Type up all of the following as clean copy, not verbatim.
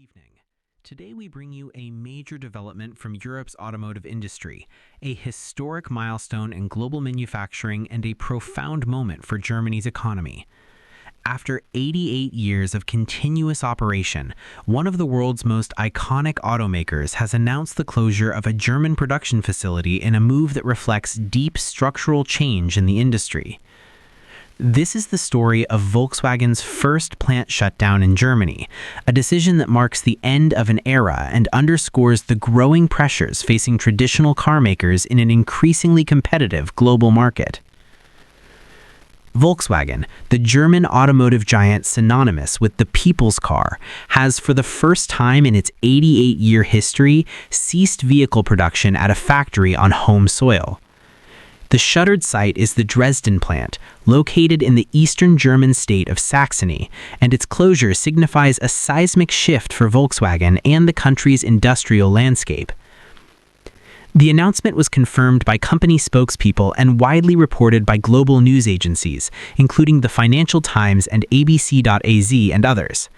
evening. Today we bring you a major development from Europe's automotive industry, a historic milestone in global manufacturing and a profound moment for Germany's economy. After 88 years of continuous operation, one of the world's most iconic automakers has announced the closure of a German production facility in a move that reflects deep structural change in the industry. This is the story of Volkswagen's first plant shutdown in Germany, a decision that marks the end of an era and underscores the growing pressures facing traditional car makers in an increasingly competitive global market. Volkswagen, the German automotive giant synonymous with the people's car, has for the first time in its 88-year history ceased vehicle production at a factory on home soil. The shuttered site is the Dresden plant, located in the eastern German state of Saxony, and its closure signifies a seismic shift for Volkswagen and the country's industrial landscape. The announcement was confirmed by company spokespeople and widely reported by global news agencies, including the Financial Times and ABC.az and others.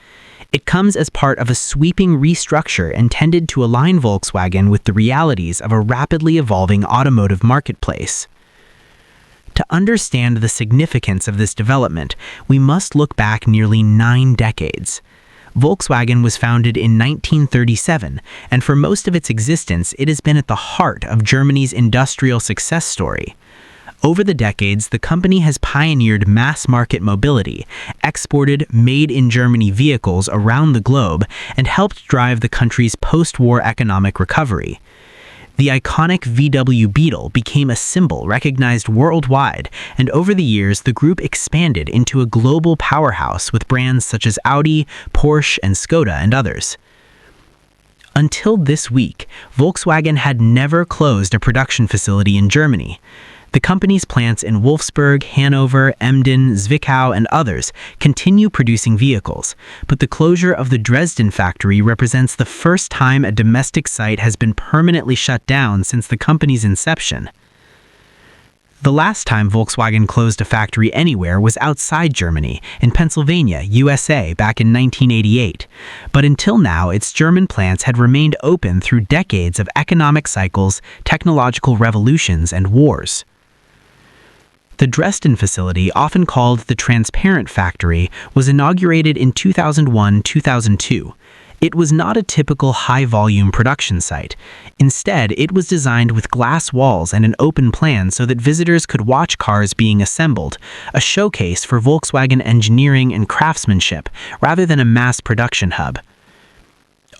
It comes as part of a sweeping restructure intended to align Volkswagen with the realities of a rapidly evolving automotive marketplace. To understand the significance of this development, we must look back nearly 9 decades. Volkswagen was founded in 1937, and for most of its existence, it has been at the heart of Germany's industrial success story. Over the decades, the company has pioneered mass-market mobility, exported made-in-Germany vehicles around the globe, and helped drive the country's post-war economic recovery. The iconic VW Beetle became a symbol recognized worldwide, and over the years the group expanded into a global powerhouse with brands such as Audi, Porsche, and Skoda, and others. Until this week, Volkswagen had never closed a production facility in Germany. The company's plants in Wolfsburg, Hanover, Emden, Zwickau, and others continue producing vehicles, but the closure of the Dresden factory represents the first time a domestic site has been permanently shut down since the company's inception. The last time Volkswagen closed a factory anywhere was outside Germany, in Pennsylvania, USA, back in 1988. But until now, its German plants had remained open through decades of economic cycles, technological revolutions, and wars. The Dresden facility, often called the Transparent Factory, was inaugurated in 2001-2002. It was not a typical high-volume production site. Instead, it was designed with glass walls and an open plan so that visitors could watch cars being assembled, a showcase for Volkswagen engineering and craftsmanship, rather than a mass production hub.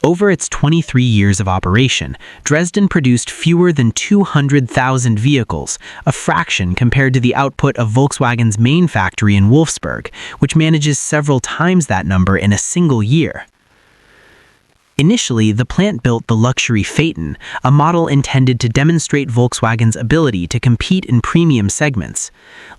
Over its 23 years of operation, Dresden produced fewer than 200,000 vehicles, a fraction compared to the output of Volkswagen's main factory in Wolfsburg, which manages several times that number in a single year. Initially, the plant built the luxury Phaeton, a model intended to demonstrate Volkswagen's ability to compete in premium segments.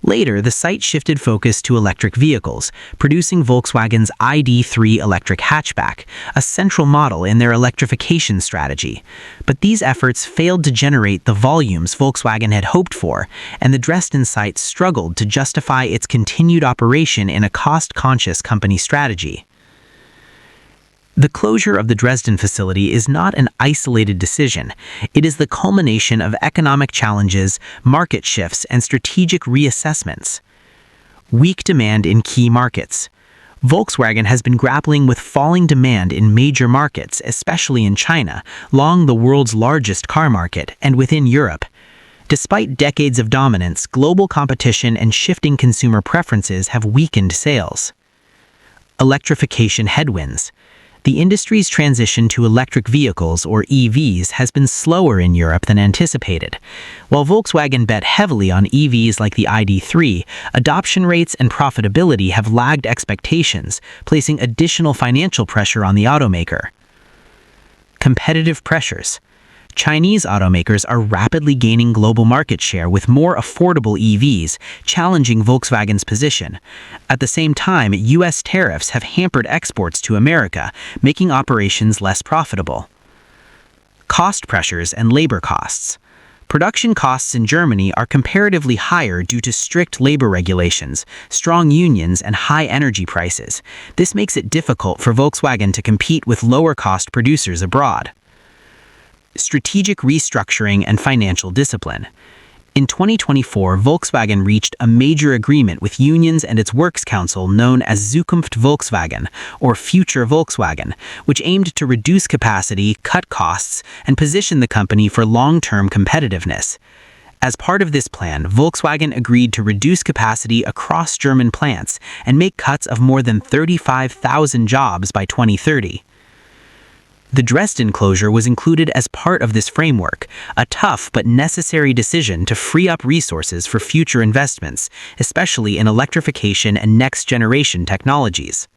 Later, the site shifted focus to electric vehicles, producing Volkswagen's ID.3 electric hatchback, a central model in their electrification strategy. But these efforts failed to generate the volumes Volkswagen had hoped for, and the Dresden site struggled to justify its continued operation in a cost-conscious company strategy. The closure of the Dresden facility is not an isolated decision. It is the culmination of economic challenges, market shifts, and strategic reassessments. Weak demand in key markets. Volkswagen has been grappling with falling demand in major markets, especially in China, long the world's largest car market, and within Europe. Despite decades of dominance, global competition and shifting consumer preferences have weakened sales. Electrification headwinds. The industry's transition to electric vehicles, or EVs, has been slower in Europe than anticipated. While Volkswagen bet heavily on EVs like the ID.3, adoption rates and profitability have lagged expectations, placing additional financial pressure on the automaker. Competitive pressures. Chinese automakers are rapidly gaining global market share with more affordable EVs, challenging Volkswagen's position. At the same time, U.S. tariffs have hampered exports to America, making operations less profitable. Cost pressures and labor costs. Production costs in Germany are comparatively higher due to strict labor regulations, strong unions, and high energy prices. This makes it difficult for Volkswagen to compete with lower-cost producers abroad. Strategic restructuring and financial discipline. In 2024, Volkswagen reached a major agreement with unions and its works council known as Zukunft Volkswagen, or Future Volkswagen, which aimed to reduce capacity, cut costs, and position the company for long-term competitiveness. As part of this plan, Volkswagen agreed to reduce capacity across German plants and make cuts of more than 35,000 jobs by 2030. The Dresden closure was included as part of this framework, a tough but necessary decision to free up resources for future investments, especially in electrification and next-generation technologies.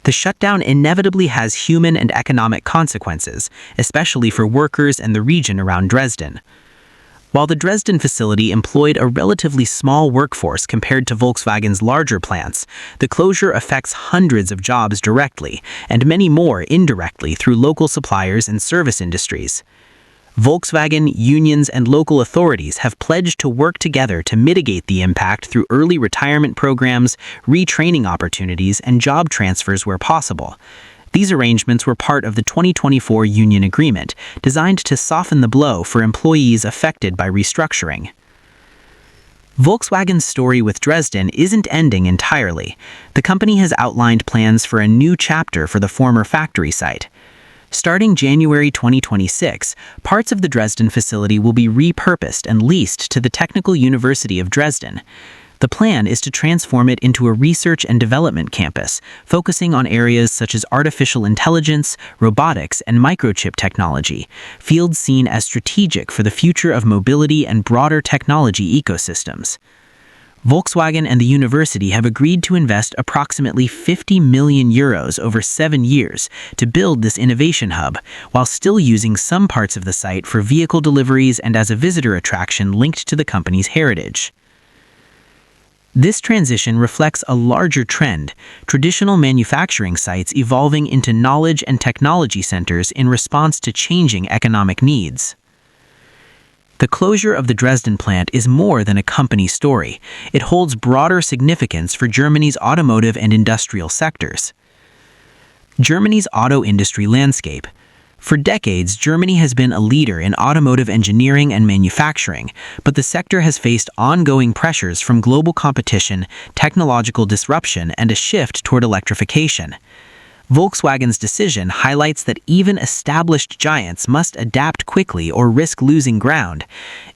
The shutdown inevitably has human and economic consequences, especially for workers and the region around Dresden. While the Dresden facility employed a relatively small workforce compared to Volkswagen's larger plants, the closure affects hundreds of jobs directly and many more indirectly through local suppliers and service industries. Volkswagen, unions, and local authorities have pledged to work together to mitigate the impact through early retirement programs, retraining opportunities, and job transfers where possible. These arrangements were part of the 2024 union agreement, designed to soften the blow for employees affected by restructuring. Volkswagen's story with Dresden isn't ending entirely. The company has outlined plans for a new chapter for the former factory site. Starting January 2026, parts of the Dresden facility will be repurposed and leased to the Technical University of Dresden. The plan is to transform it into a research and development campus, focusing on areas such as artificial intelligence, robotics, and microchip technology, fields seen as strategic for the future of mobility and broader technology ecosystems. Volkswagen and the university have agreed to invest approximately 50 million euros over 7 years to build this innovation hub, while still using some parts of the site for vehicle deliveries and as a visitor attraction linked to the company's heritage. This transition reflects a larger trend, traditional manufacturing sites evolving into knowledge and technology centers in response to changing economic needs. The closure of the Dresden plant is more than a company story. It holds broader significance for Germany's automotive and industrial sectors. Germany's auto industry landscape. For decades, Germany has been a leader in automotive engineering and manufacturing, but the sector has faced ongoing pressures from global competition, technological disruption, and a shift toward electrification. Volkswagen's decision highlights that even established giants must adapt quickly or risk losing ground.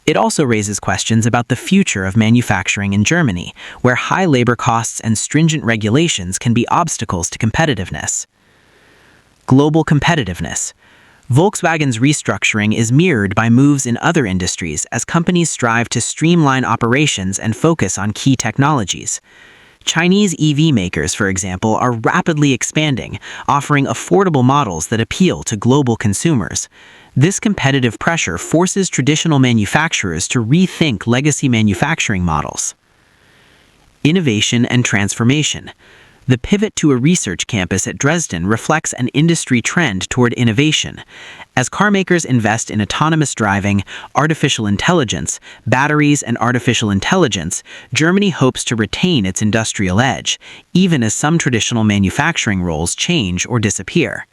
It also raises questions about the future of manufacturing in Germany, where high labor costs and stringent regulations can be obstacles to competitiveness. Global competitiveness. Volkswagen's restructuring is mirrored by moves in other industries as companies strive to streamline operations and focus on key technologies. Chinese EV makers, for example, are rapidly expanding, offering affordable models that appeal to global consumers. This competitive pressure forces traditional manufacturers to rethink legacy manufacturing models. Innovation and transformation. The pivot to a research campus at Dresden reflects an industry trend toward innovation. As carmakers invest in autonomous driving, artificial intelligence, batteries, and artificial intelligence, Germany hopes to retain its industrial edge, even as some traditional manufacturing roles change or disappear.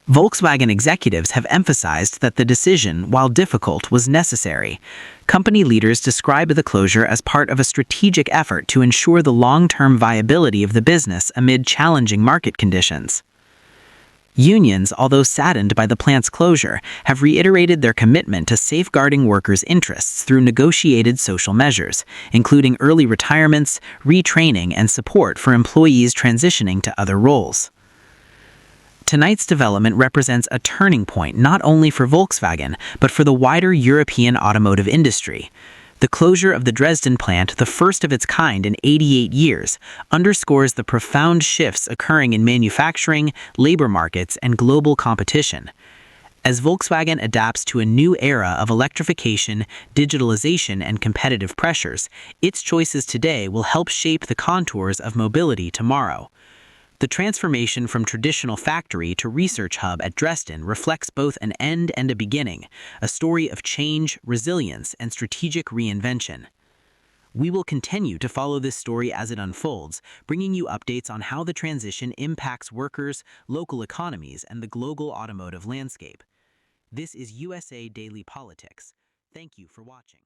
Volkswagen executives have emphasized that the decision, while difficult, was necessary. Company leaders describe the closure as part of a strategic effort to ensure the long-term viability of the business amid challenging market conditions. Unions, although saddened by the plant's closure, have reiterated their commitment to safeguarding workers' interests through negotiated social measures, including early retirements, retraining, and support for employees transitioning to other roles. Tonight's development represents a turning point not only for Volkswagen, but for the wider European automotive industry. The closure of the Dresden plant, the first of its kind in 88 years, underscores the profound shifts occurring in manufacturing, labor markets, and global competition. As Volkswagen adapts to a new era of electrification, digitalization, and competitive pressures, its choices today will help shape the contours of mobility tomorrow. The transformation from traditional factory to research hub at Dresden reflects both an end and a beginning, a story of change, resilience, and strategic reinvention. We will continue to follow this story as it unfolds, bringing you updates on how the transition impacts workers, local economies, and the global automotive landscape. This is USA Daily Politics. Thank you for watching.